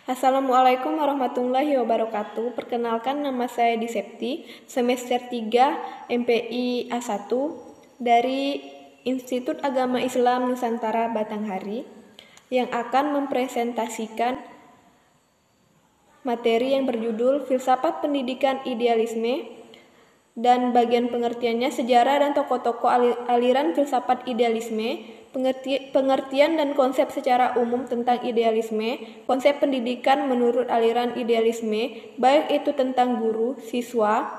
Assalamualaikum warahmatullahi wabarakatuh. Perkenalkan, nama saya Disepti, semester 3 MPI A1 dari Institut Agama Islam Nusantara Batanghari yang akan mempresentasikan materi yang berjudul Filsafat Pendidikan Idealisme dan bagian pengertiannya sejarah dan tokoh-tokoh aliran filsafat idealisme, pengertian dan konsep secara umum tentang idealisme, konsep pendidikan menurut aliran idealisme, baik itu tentang guru, siswa,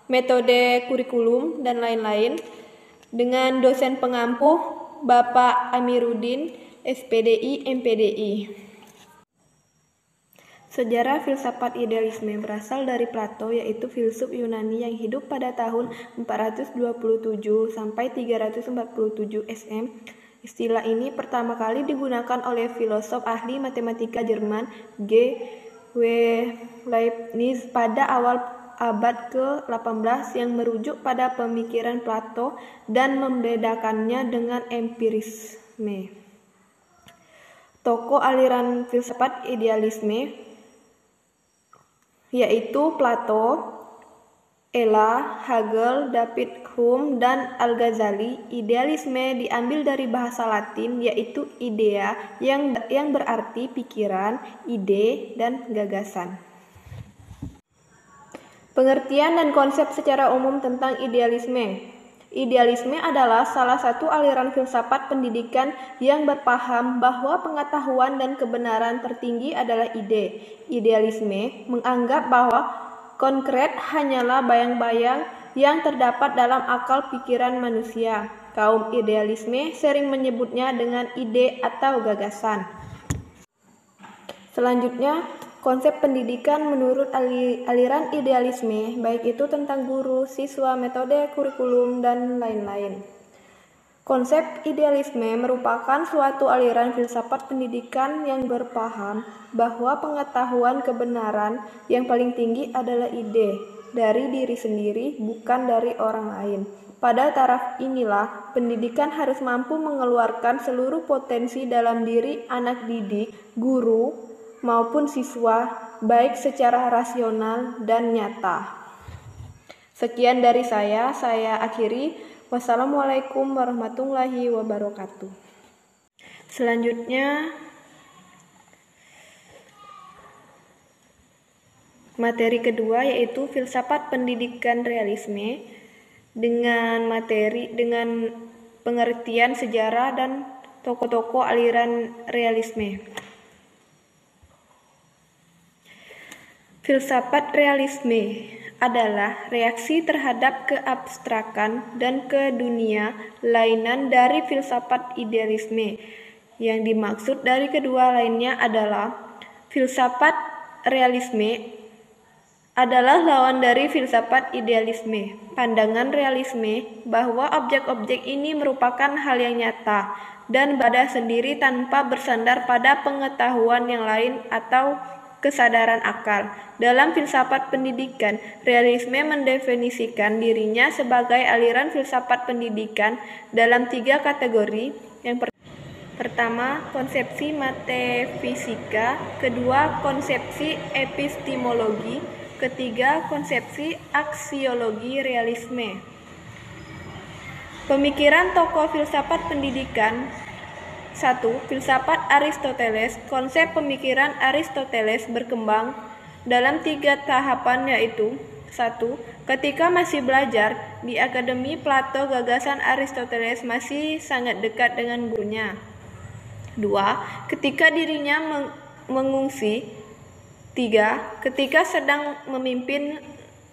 metode kurikulum, dan lain-lain, dengan dosen pengampu Bapak Amiruddin, SPDI, MPDI. Sejarah filsafat idealisme berasal dari Plato, yaitu filsuf Yunani yang hidup pada tahun 427 sampai 347 SM. Istilah ini pertama kali digunakan oleh filosof ahli matematika Jerman G. W. Leibniz pada awal abad ke-18 yang merujuk pada pemikiran Plato dan membedakannya dengan empirisme. Tokoh aliran filsafat idealisme yaitu Plato, Ella, Hegel, David Hume, dan Al-Ghazali. Idealisme diambil dari bahasa Latin yaitu idea yang berarti pikiran, ide, dan gagasan. Pengertian dan konsep secara umum tentang idealisme. Idealisme adalah salah satu aliran filsafat pendidikan yang berpaham bahwa pengetahuan dan kebenaran tertinggi adalah ide. Idealisme menganggap bahwa konkret hanyalah bayang-bayang yang terdapat dalam akal pikiran manusia. Kaum idealisme sering menyebutnya dengan ide atau gagasan. Selanjutnya, konsep pendidikan menurut aliran idealisme, baik itu tentang guru, siswa, metode kurikulum, dan lain-lain. Konsep idealisme merupakan suatu aliran filsafat pendidikan yang berpaham bahwa pengetahuan kebenaran yang paling tinggi adalah ide dari diri sendiri, bukan dari orang lain. Pada taraf inilah, pendidikan harus mampu mengeluarkan seluruh potensi dalam diri anak didik, guru, maupun siswa, baik secara rasional dan nyata. Sekian dari saya akhiri. Wassalamualaikum warahmatullahi wabarakatuh. Selanjutnya, materi kedua yaitu filsafat pendidikan realisme dengan pengertian sejarah dan tokoh-tokoh aliran realisme. Filsafat realisme adalah reaksi terhadap keabstrakan dan kedunia lainan dari filsafat idealisme. Yang dimaksud dari kedua lainnya adalah filsafat realisme adalah lawan dari filsafat idealisme. Pandangan realisme bahwa objek-objek ini merupakan hal yang nyata dan berada sendiri tanpa bersandar pada pengetahuan yang lain atau kesadaran akal. Dalam filsafat pendidikan, realisme mendefinisikan dirinya sebagai aliran filsafat pendidikan dalam 3 kategori. Yang pertama, konsepsi metafisika, kedua, konsepsi epistemologi, ketiga, konsepsi aksiologi realisme. Pemikiran tokoh filsafat pendidikan. 1. Filsafat Aristoteles. Konsep pemikiran Aristoteles berkembang dalam 3 tahapan yaitu 1. Ketika masih belajar di Akademi Plato, gagasan Aristoteles masih sangat dekat dengan gurunya. 2. Ketika dirinya mengungsi. 3. Ketika sedang memimpin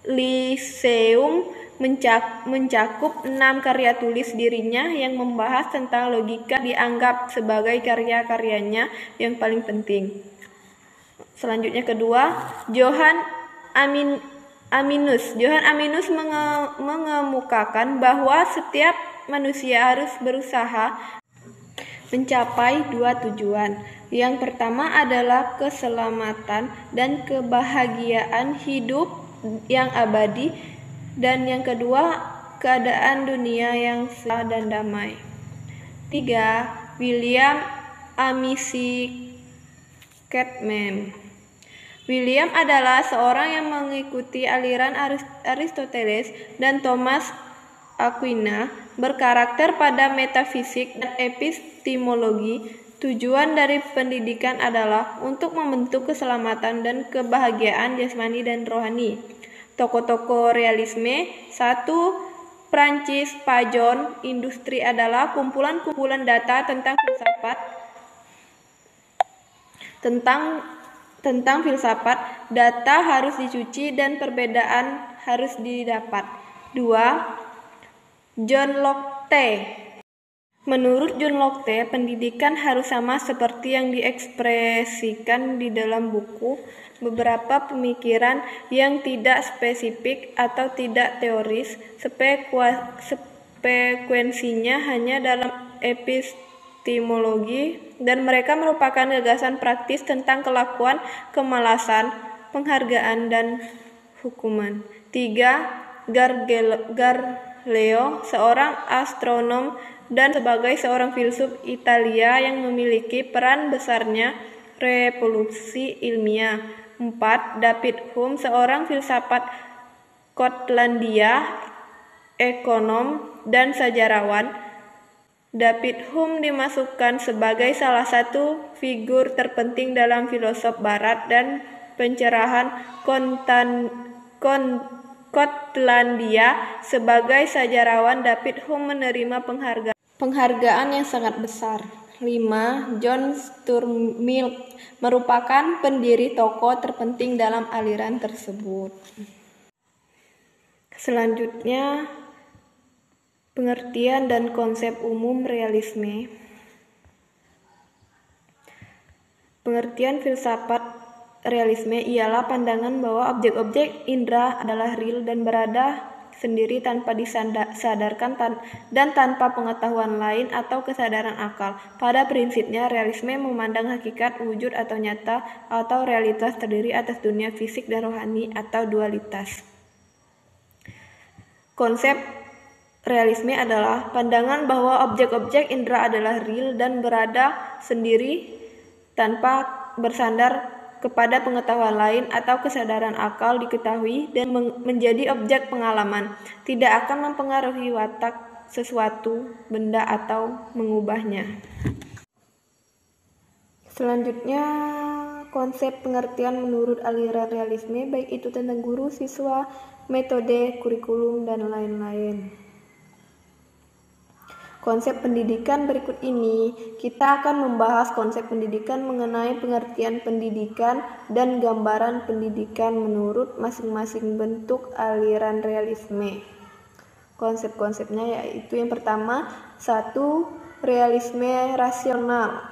Lyceum mencakup 6 karya tulis dirinya yang membahas tentang logika dianggap sebagai karya-karyanya yang paling penting. Selanjutnya kedua, Johann Arminius mengemukakan bahwa setiap manusia harus berusaha mencapai 2 tujuan. Yang pertama adalah keselamatan dan kebahagiaan hidup yang abadi, dan yang kedua, keadaan dunia yang sejahtera dan damai. 3. William Amici Catman. William adalah seorang yang mengikuti aliran Aristoteles dan Thomas Aquina, berkarakter pada metafisik dan epistemologi. Tujuan dari pendidikan adalah untuk membentuk keselamatan dan kebahagiaan jasmani dan rohani. Tokoh-tokoh realisme 1. Prancis Fajon. Industri adalah kumpulan-kumpulan data tentang filsafat. Tentang filsafat, data harus dicuci dan perbedaan harus didapat. 2. John Locke. Menurut John Locke, pendidikan harus sama seperti yang diekspresikan di dalam buku. Beberapa pemikiran yang tidak spesifik atau tidak teoris, frekuensinya hanya dalam epistemologi, dan mereka merupakan gagasan praktis tentang kelakuan, kemalasan, penghargaan, dan hukuman. 3. Galileo, seorang astronom dan sebagai seorang filsuf Italia yang memiliki peran besarnya revolusi ilmiah. 4. David Hume, seorang filsafat Skotlandia, ekonom, dan sejarawan. David Hume dimasukkan sebagai salah satu figur terpenting dalam filosof barat dan pencerahan Skotlandia. Sebagai sejarawan, David Hume menerima penghargaan yang sangat besar. 5. John Stuart Mill merupakan pendiri tokoh terpenting dalam aliran tersebut. Selanjutnya, pengertian dan konsep umum realisme. Pengertian filsafat realisme ialah pandangan bahwa objek-objek indera adalah real dan berada sendiri tanpa disadarkan dan tanpa pengetahuan lain atau kesadaran akal. Pada prinsipnya, realisme memandang hakikat, wujud atau nyata atau realitas terdiri atas dunia fisik dan rohani atau dualitas. Konsep realisme adalah pandangan bahwa objek-objek indera adalah real dan berada sendiri tanpa bersandar kepada pengetahuan lain atau kesadaran akal diketahui dan menjadi objek pengalaman, tidak akan mempengaruhi watak sesuatu benda atau mengubahnya. Selanjutnya, konsep pengertian menurut aliran realisme, baik itu tentang guru, siswa, metode, kurikulum, dan lain-lain. Konsep pendidikan berikut ini, kita akan membahas konsep pendidikan mengenai pengertian pendidikan dan gambaran pendidikan menurut masing-masing bentuk aliran realisme. Konsep-konsepnya yaitu yang pertama, 1. Realisme rasional,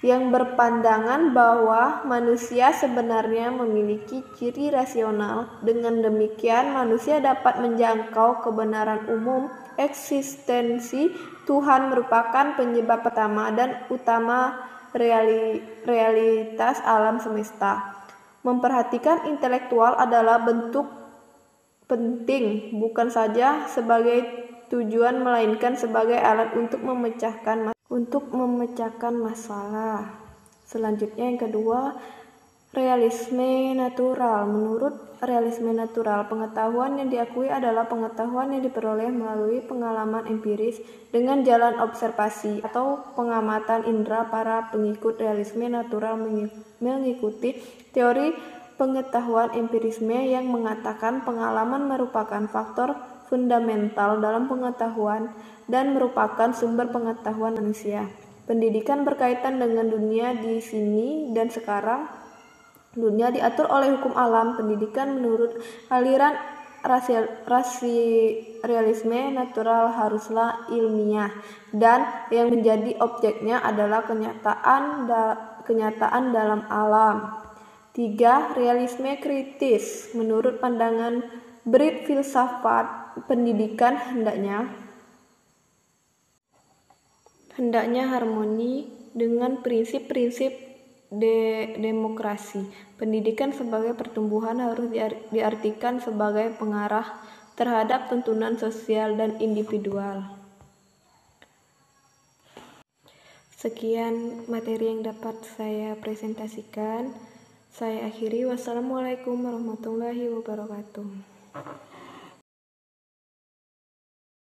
yang berpandangan bahwa manusia sebenarnya memiliki ciri rasional. Dengan demikian, manusia dapat menjangkau kebenaran umum. Eksistensi Tuhan merupakan penyebab pertama dan utama realitas alam semesta. Memperhatikan intelektual adalah bentuk penting, bukan saja sebagai tujuan melainkan sebagai alat untuk memecahkan masalah. Selanjutnya yang kedua, realisme natural. Menurut realisme natural, pengetahuan yang diakui adalah pengetahuan yang diperoleh melalui pengalaman empiris dengan jalan observasi atau pengamatan indera. Para pengikut realisme natural mengikuti teori pengetahuan empirisme yang mengatakan pengalaman merupakan faktor fundamental dalam pengetahuan dan merupakan sumber pengetahuan manusia. Pendidikan berkaitan dengan dunia di sini dan sekarang. Dunia diatur oleh hukum alam. Pendidikan menurut aliran realisme natural haruslah ilmiah dan yang menjadi objeknya adalah kenyataan dalam alam. 3. Realisme kritis. Menurut pandangan Brit filsafat, pendidikan hendaknya harmoni dengan prinsip-prinsip demokrasi. Pendidikan sebagai pertumbuhan harus diartikan sebagai pengarah terhadap tuntunan sosial dan individual. Sekian materi yang dapat saya presentasikan. Saya akhiri, wassalamualaikum warahmatullahi wabarakatuh.